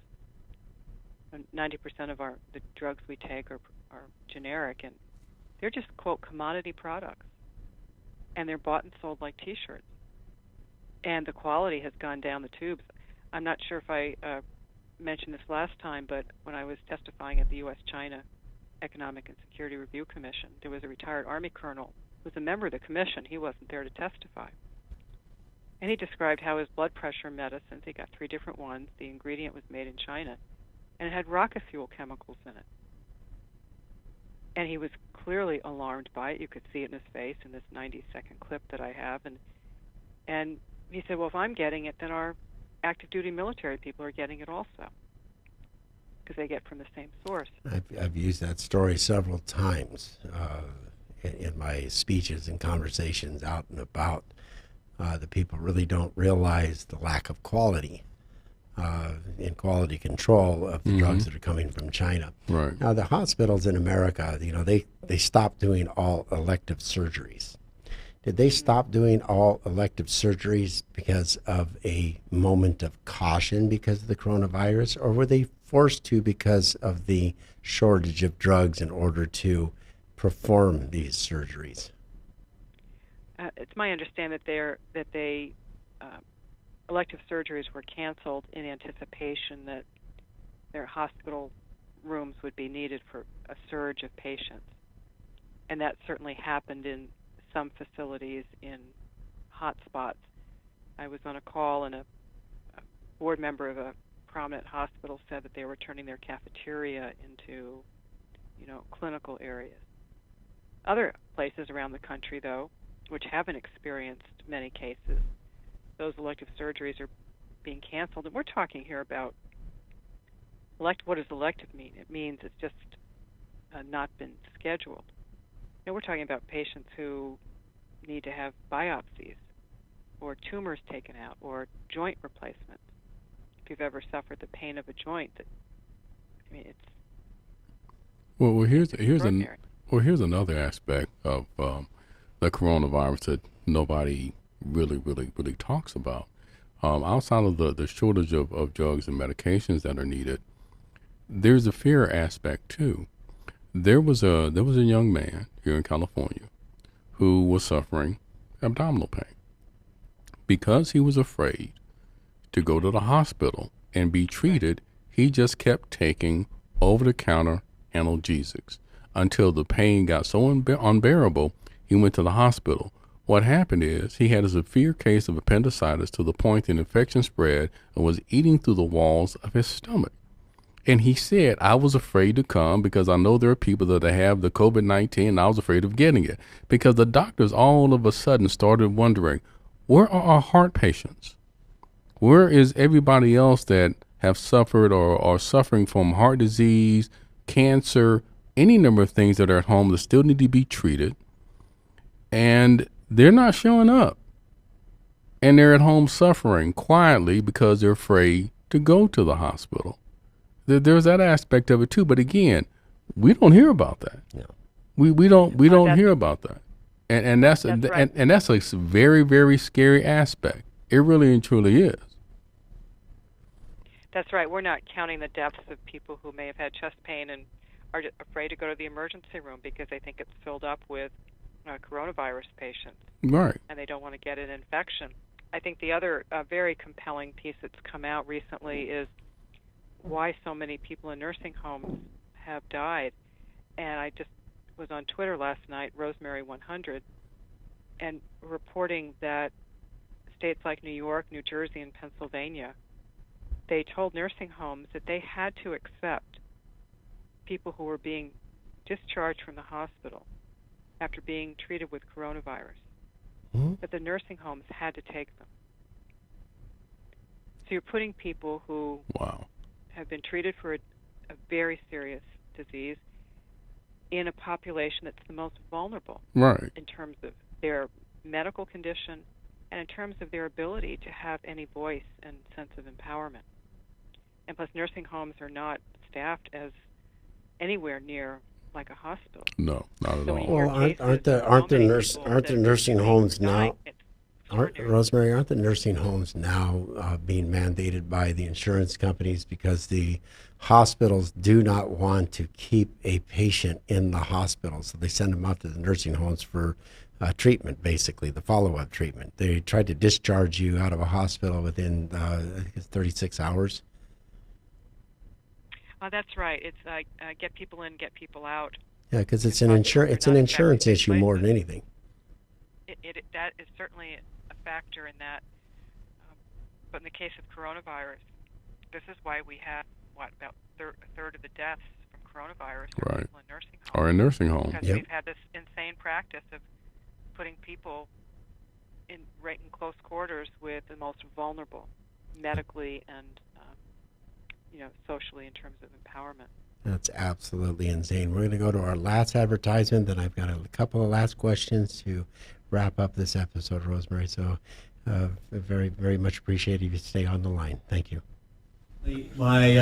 And 90% of the drugs we take are generic, and they're just, quote, commodity products. And they're bought and sold like T-shirts. And the quality has gone down the tubes. I'm not sure if I mentioned this last time, but when I was testifying at the U.S.-China Economic and Security Review Commission, there was a retired Army colonel who was a member of the commission. He wasn't there to testify. And he described how his blood pressure medicines, he got 3 different ones, the ingredient was made in China, and it had rocket fuel chemicals in it. And he was clearly alarmed by it. You could see it in his face in this 90-second clip that I have. And he said, well, if I'm getting it, then our active duty military people are getting it also, because they get from the same source. I've used that story several times in my speeches and conversations out and about. The people really don't realize the lack of quality and quality control of the drugs that are coming from China. Right. Now, the hospitals in America, they stopped doing all elective surgeries. did they stop doing all elective surgeries because of a moment of caution because of the coronavirus, or were they forced to because of the shortage of drugs in order to perform these surgeries? It's my understanding that elective surgeries were canceled in anticipation that their hospital rooms would be needed for a surge of patients. And that certainly happened in some facilities in hot spots. I was on a call, and a board member of a prominent hospital said that they were turning their cafeteria into, clinical areas. Other places around the country, though, which haven't experienced many cases, those elective surgeries are being canceled. And we're talking here about what does elective mean? It means it's just not been scheduled. We're talking about patients who need to have biopsies or tumors taken out or joint replacement. If you've ever suffered the pain of a joint, it's here's another aspect of the coronavirus that nobody really talks about. Outside of the shortage of drugs and medications that are needed, there's a fear aspect too. There was a young man here in California who was suffering abdominal pain. Because he was afraid to go to the hospital and be treated, he just kept taking over-the-counter analgesics until the pain got so unbearable, he went to the hospital. What happened is he had a severe case of appendicitis to the point that infection spread and was eating through the walls of his stomach. And he said, I was afraid to come because I know there are people that have the COVID-19 and I was afraid of getting it. Because the doctors all of a sudden started wondering, where are our heart patients? Where is everybody else that have suffered or are suffering from heart disease, cancer, any number of things that are at home that still need to be treated? And they're not showing up. And they're at home suffering quietly because they're afraid to go to the hospital. There's that aspect of it too, but again, we don't hear about that. No. We don't hear about that, and that's right. and that's a very, very scary aspect. It really and truly is. That's right. We're not counting the deaths of people who may have had chest pain and are afraid to go to the emergency room because they think it's filled up with coronavirus patients, Right. and they don't want to get an infection. I think the other very compelling piece that's come out recently is why so many people in nursing homes have died. And I just was on Twitter last night, Rosemary 100, and reporting that states like New York, New Jersey, and Pennsylvania, they told nursing homes that they had to accept people who were being discharged from the hospital after being treated with coronavirus. But the nursing homes had to take them. So you're putting people who have been treated for a very serious disease in a population that's the most vulnerable, Right. in terms of their medical condition and in terms of their ability to have any voice and sense of empowerment. And plus, nursing homes are not staffed as anywhere near like a hospital. No, not at So all. Well, aren't the nursing homes now? Rosemary, aren't the nursing homes now being mandated by the insurance companies because the hospitals do not want to keep a patient in the hospital, so they send them out to the nursing homes for treatment, basically the follow-up treatment. They try to discharge you out of a hospital within I think it's 36 hours. That's right. It's get people in, get people out. Yeah, because it's an insurance issue more than anything. That is certainly a factor in that. But in the case of coronavirus, this is why we have, about a third of the deaths from coronavirus are people in nursing homes. Or in nursing homes. Because we've had this insane practice of putting people right in close quarters with the most vulnerable, medically and socially in terms of empowerment. That's absolutely insane. We're going to go to our last advertisement, then I've got a couple of last questions to wrap up this episode, Rosemary. So very, very much appreciate if you stay on the line. Thank you. My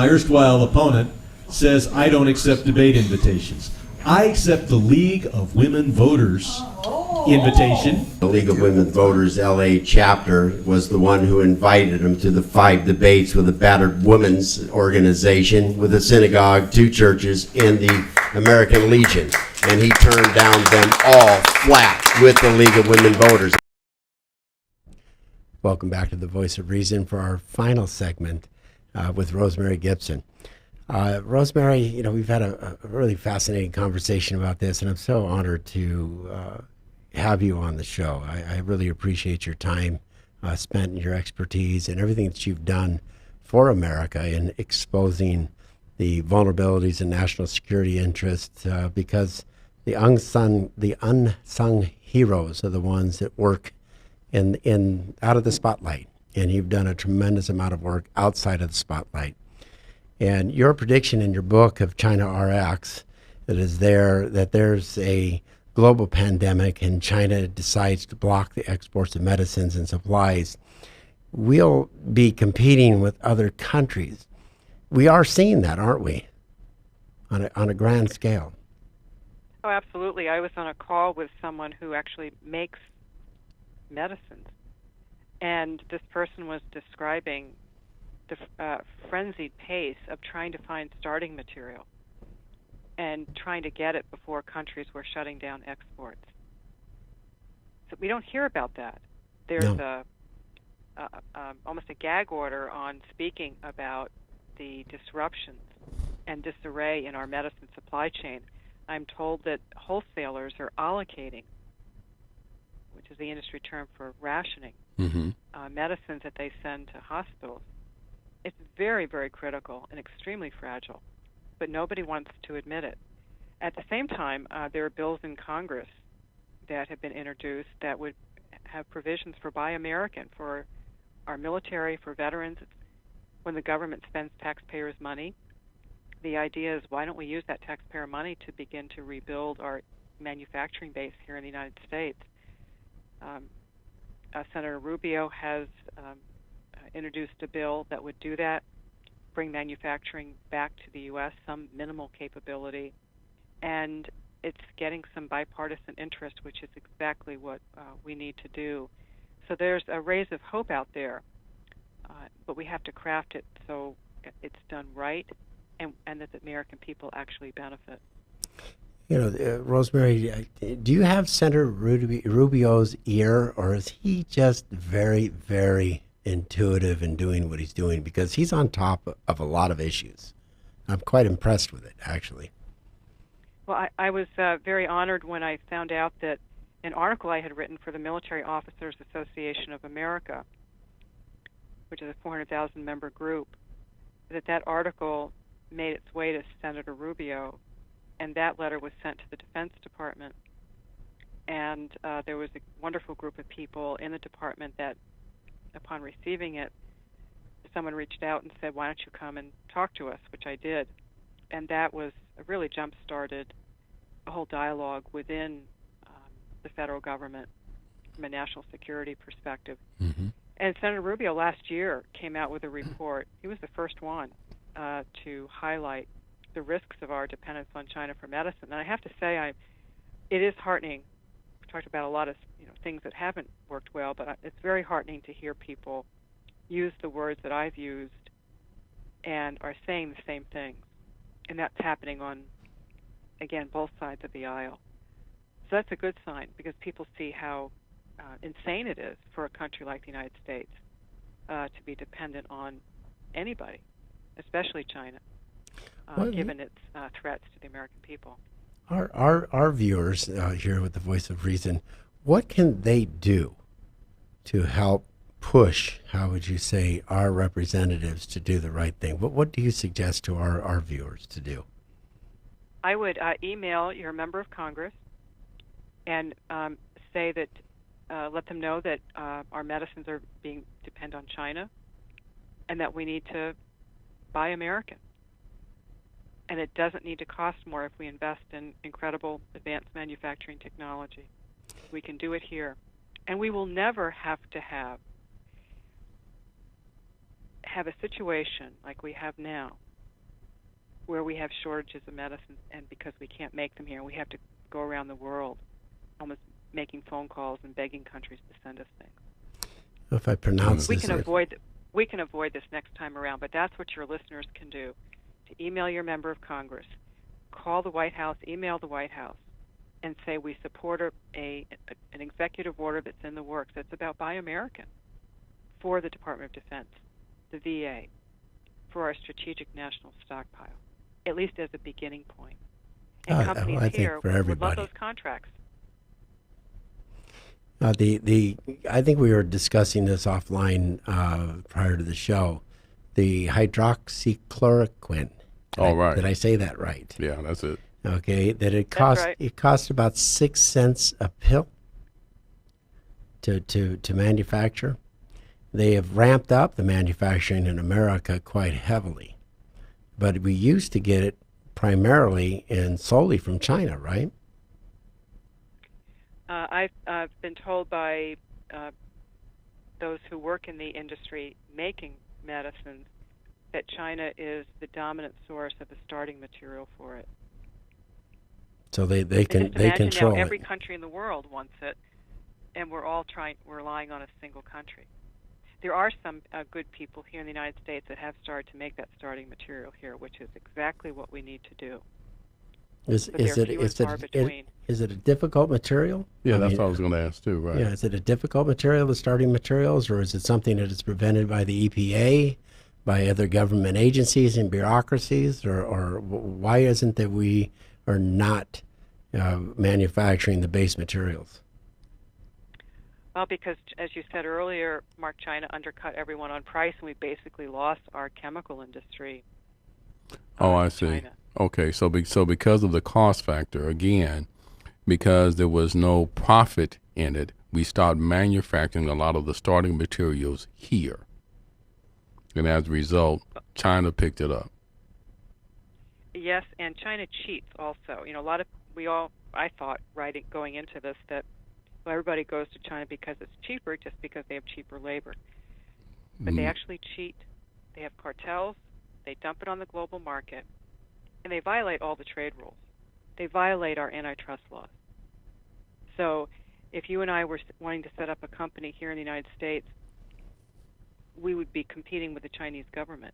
erstwhile opponent says I don't accept debate invitations. I accept the League of Women Voters invitation. The League of Women Voters LA chapter was the one who invited him to the 5 debates with the Battered Women's Organization, with a synagogue, 2 churches, and the American Legion. And he turned down them all flat with the League of Women Voters. Welcome back to the Voice of Reason for our final segment with Rosemary Gibson. Rosemary, we've had a really fascinating conversation about this, and I'm so honored to have you on the show. I really appreciate your time spent and your expertise and everything that you've done for America in exposing the vulnerabilities and national security interests, because the unsung heroes are the ones that work in out of the spotlight, and you've done a tremendous amount of work outside of the spotlight. And your prediction in your book of China RX, that there's a global pandemic and China decides to block the exports of medicines and supplies, we'll be competing with other countries. We are seeing that, aren't we, on a grand scale? Oh, absolutely. I was on a call with someone who actually makes medicines, and this person was describing the frenzied pace of trying to find starting material and trying to get it before countries were shutting down exports. So we don't hear about that. There's almost a gag order on speaking about the disruptions and disarray in our medicine supply chain. I'm told that wholesalers are allocating, which is the industry term for rationing, medicines that they send to hospitals. It's very, very critical and extremely fragile, but nobody wants to admit it. At the same time, there are bills in Congress that have been introduced that would have provisions for Buy American, for our military, for veterans. When the government spends taxpayers' money, the idea is, why don't we use that taxpayer money to begin to rebuild our manufacturing base here in the United States? Senator Rubio has introduced a bill that would do that, bring manufacturing back to the U.S., some minimal capability, and it's getting some bipartisan interest, which is exactly what we need to do. So there's a rays of hope out there, but we have to craft it so it's done right and that the American people actually benefit. Rosemary, do you have Senator Rubio's ear, or is he just very, very intuitive in doing what he's doing? Because he's on top of a lot of issues. I'm quite impressed with it, actually. Well, I was very honored when I found out that an article I had written for the Military Officers Association of America, which is a 400,000-member group, that article made its way to Senator Rubio, and that letter was sent to the Defense Department. And there was a wonderful group of people in the department that, upon receiving it, someone reached out and said, why don't you come and talk to us, which I did. And that was really jump-started a whole dialogue within the federal government from a national security perspective. Mm-hmm. And Senator Rubio last year came out with a report. He was the first one to highlight the risks of our dependence on China for medicine. And I have to say, it is heartening. We talked about a lot of things that haven't worked well, but it's very heartening to hear people use the words that I've used and are saying the same things. And that's happening on, again, both sides of the aisle. So that's a good sign, because people see how insane it is for a country like the United States to be dependent on anybody, especially China, given its threats to the American people. Our viewers here with the Voice of Reason, what can they do to help push, how would you say, our representatives to do the right thing? What do you suggest to our viewers to do? I would email your member of Congress and say that, let them know that our medicines are depend on China, and that we need to buy American. And it doesn't need to cost more if we invest in incredible advanced manufacturing technology. We can do it here. And we will never have to have a situation like we have now, where we have shortages of medicines, and because we can't make them here, we have to go around the world, almost making phone calls and begging countries to send us things. If I pronounce We this can right. avoid this next time around, but that's what your listeners can do. To email your member of Congress, call the White House, email the White House, and say we support an executive order that's in the works that's about Buy American for the Department of Defense, the VA, for our strategic national stockpile, at least as a beginning point. And companies I think here for would love everybody. those contracts. I think we were discussing this offline prior to the show. The hydroxychloroquine. All right. Did I say that right? Yeah, that's it. Okay, that it That's cost right. it cost about 6 cents a pill to manufacture. They have ramped up the manufacturing in America quite heavily, but we used to get it primarily and solely from China, right? I've been told by those who work in the industry making medicines that China is the dominant source of the starting material for it. So they And just imagine control now every it. country in the world wants it, and we're all relying on a single country. There are some good people here in the United States that have started to make that starting material here, which is exactly what we need to do. Is But they're few and far between. is it a difficult material? Yeah, I that's mean, what I was going to ask too, right? Yeah, is it a difficult material, the starting materials, or is it something that is prevented by the EPA, by other government agencies and bureaucracies, or why isn't that we are not manufacturing the base materials? Well, because as you said earlier, Mark, China undercut everyone on price, and we basically lost our chemical industry. Oh, I see. China. Okay, so because of the cost factor, again, because there was no profit in it, we started manufacturing a lot of the starting materials here. And as a result, China picked it up. Yes, and China cheats also. You know, I thought going into this that everybody goes to China because it's cheaper, just because they have cheaper labor. But they actually cheat. They have cartels. They dump it on the global market, and they violate all the trade rules. They violate our antitrust laws. So if you and I were wanting to set up a company here in the United States, we would be competing with the Chinese government,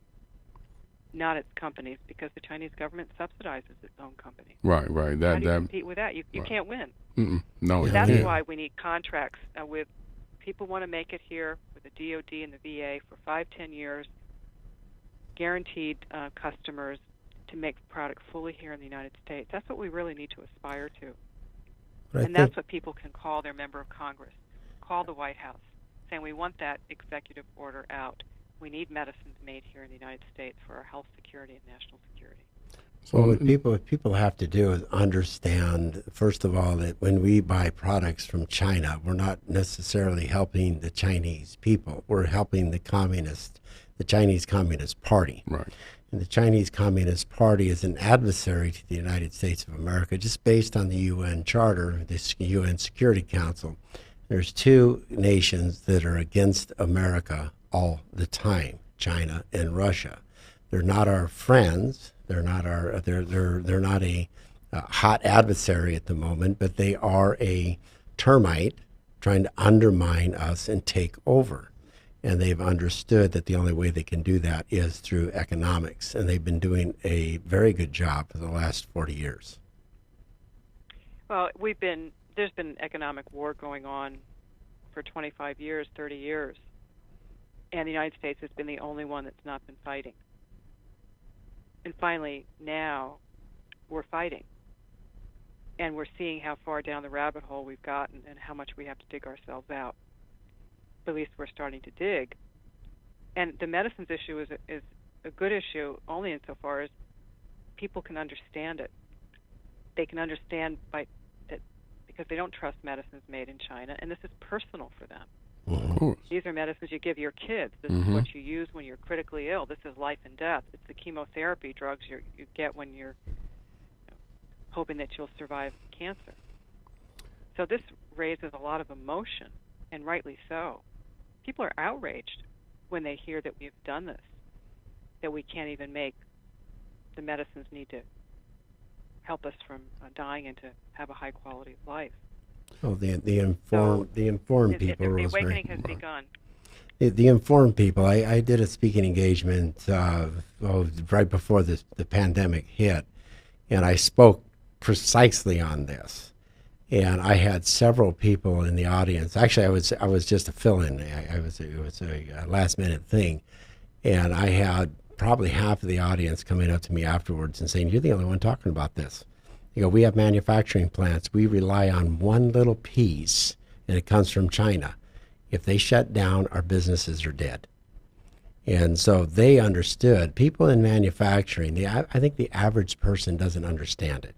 not its companies, because the Chinese government subsidizes its own company. Right. How do you compete with that? You right. can't win. No, you That's can't. why we need contracts with people want to make it here with the DOD and the VA for 5-10 years, guaranteed customers to make the product fully here in the United States. That's what we really need to aspire to. And that's what people can call their member of Congress, call the White House, saying we want that executive order out. We need medicines made here in the United States for our health security and national security. Well, what people have to do is understand, first of all, that when we buy products from China, we're not necessarily helping the Chinese people. We're helping the Chinese Communist Party. Right. And the Chinese Communist Party is an adversary to the United States of America, just based on the UN Charter, the UN Security Council. There's two nations that are against America all the time, China and Russia. They're not our friends. They're not a hot adversary at the moment, but they are a termite trying to undermine us and take over. And they've understood that the only way they can do that is through economics. And they've been doing a very good job for the last 40 years. Well, there's been economic war going on for 25 years, 30 years. And the United States has been the only one that's not been fighting. And finally, now, we're fighting. And we're seeing how far down the rabbit hole we've gotten and how much we have to dig ourselves out. At least we're starting to dig. And the medicines issue is a good issue only insofar as people can understand it. They can understand because they don't trust medicines made in China, and this is personal for them. Of course. These are medicines you give your kids. This is what you use when you're critically ill. This is life and death. It's the chemotherapy drugs you get when you're hoping that you'll survive cancer. So this raises a lot of emotion, and rightly so. People are outraged when they hear that we've done this, that we can't even make the medicines need to help us from dying and to have a high quality of life. Oh, the informed people, The Rosemary. awakening has begun. The informed people. I did a speaking engagement right before the pandemic hit, and I spoke precisely on this. And I had several people in the audience. Actually, I was just a fill-in. It was a last-minute thing, and I had probably half of the audience coming up to me afterwards and saying, "You're the only one talking about this." You know, we have manufacturing plants. We rely on one little piece, and it comes from China. If they shut down, our businesses are dead. And so they understood. People in manufacturing, I think the average person doesn't understand it.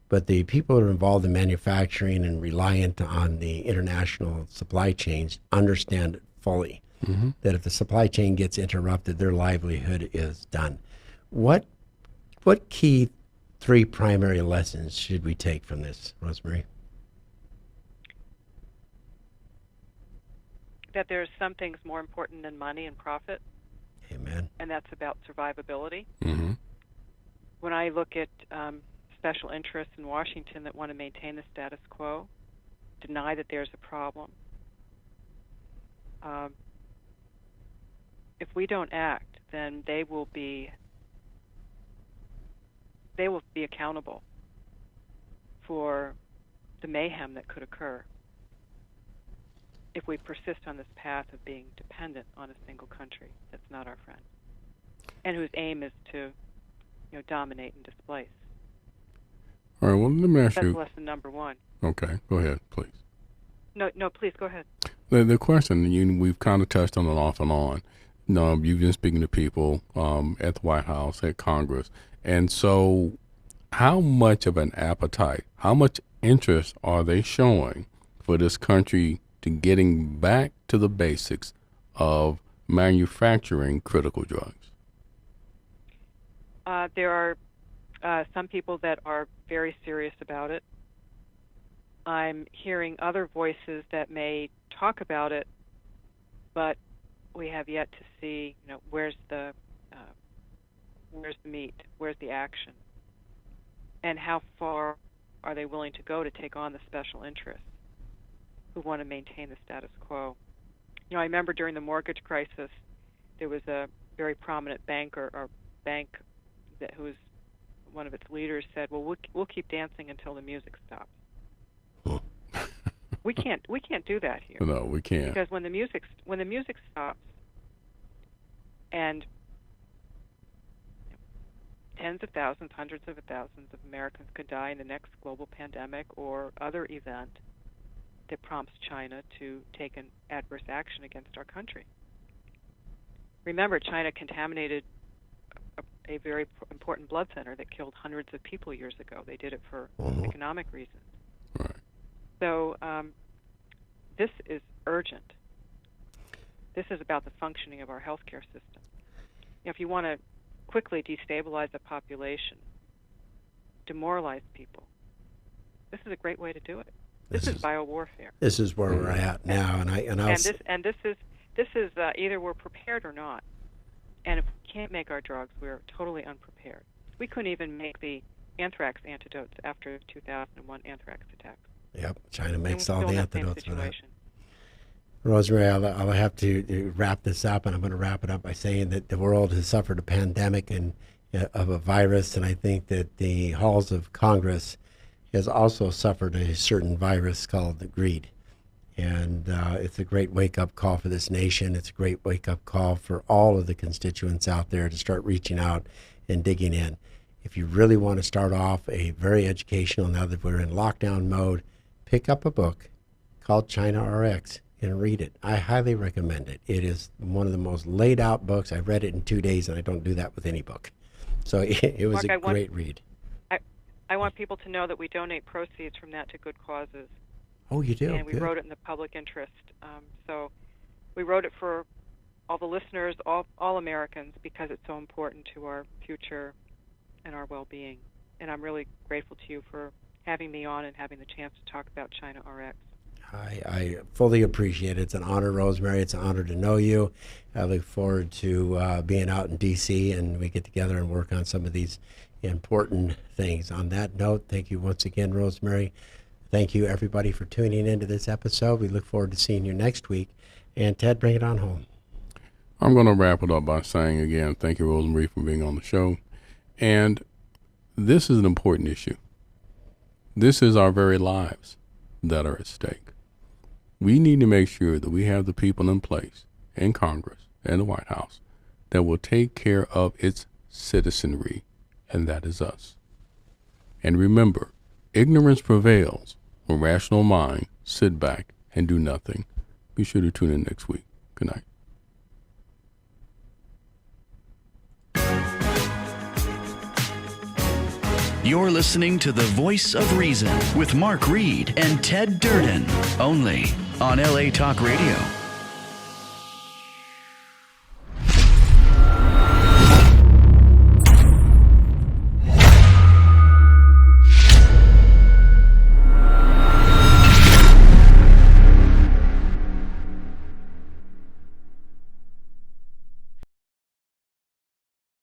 But the people that are involved in manufacturing and reliant on the international supply chains understand it fully. Mm-hmm. That if the supply chain gets interrupted, their livelihood is done. What key 3 primary lessons should we take from this, Rosemary? That there's some things more important than money and profit. Amen. And that's about survivability. Mm-hmm. When I look at special interests in Washington that want to maintain the status quo, deny that there's a problem, if we don't act, then they will be accountable for the mayhem that could occur if we persist on this path of being dependent on a single country that's not our friend, and whose aim is to, dominate and displace. All right. Well, let me ask That's you. lesson number 1. Okay. Go ahead, please. No, please go ahead. The question we've kind of touched on it off and on. You've been speaking to people at the White House, at Congress, and so how much of an appetite, how much interest are they showing for this country to getting back to the basics of manufacturing critical drugs? There are some people that are very serious about it. I'm hearing other voices that may talk about it, but we have yet to see, where's the meat, where's the action, and how far are they willing to go to take on the special interests who want to maintain the status quo. I remember during the mortgage crisis, there was a very prominent banker or bank that who was one of its leaders said, "Well, we'll keep dancing until the music stops." We can't do that here. No, we can't. Because when the music stops, and tens of thousands, hundreds of thousands of Americans could die in the next global pandemic or other event that prompts China to take an adverse action against our country. Remember, China contaminated a very important blood center that killed hundreds of people years ago. They did it for economic reasons. Right. So this is urgent. This is about the functioning of our healthcare system. If you want to quickly destabilize a population, demoralize people, this is a great way to do it. This is biowarfare. This is where we're at now, this is either we're prepared or not. And if we can't make our drugs, we're totally unprepared. We couldn't even make the anthrax antidotes after the 2001 anthrax attacks. Yep, China makes all still the in that same antidotes for that. situation. Rosemary, I'll have to wrap this up, and I'm going to wrap it up by saying that the world has suffered a pandemic of a virus, and I think that the halls of Congress has also suffered a certain virus called greed. And it's a great wake-up call for this nation. It's a great wake-up call for all of the constituents out there to start reaching out and digging in. If you really want to start off a very educational, now that we're in lockdown mode, pick up a book called China RX and read it. I highly recommend it. It is one of the most laid-out books. I read it in 2 days, and I don't do that with any book. So it was Mark, a great read. I want people to know that we donate proceeds from that to good causes. Oh, you do? And we wrote it in the public interest. So we wrote it for all the listeners, all Americans, because it's so important to our future and our well-being. And I'm really grateful to you for having me on and having the chance to talk about China RX. I fully appreciate it. It's an honor, Rosemary. It's an honor to know you. I look forward to being out in D.C. and we get together and work on some of these important things. On that note, thank you once again, Rosemary. Thank you, everybody, for tuning into this episode. We look forward to seeing you next week. And Ted, bring it on home. I'm going to wrap it up by saying again, thank you, Rosemary, for being on the show. And this is an important issue. This is our very lives that are at stake. We need to make sure that we have the people in place in Congress and the White House that will take care of its citizenry, and that is us. And remember, ignorance prevails when rational minds sit back and do nothing. Be sure to tune in next week. Good night. You're listening to The Voice of Reason with Mark Reed and Ted Durden, only on LA Talk Radio.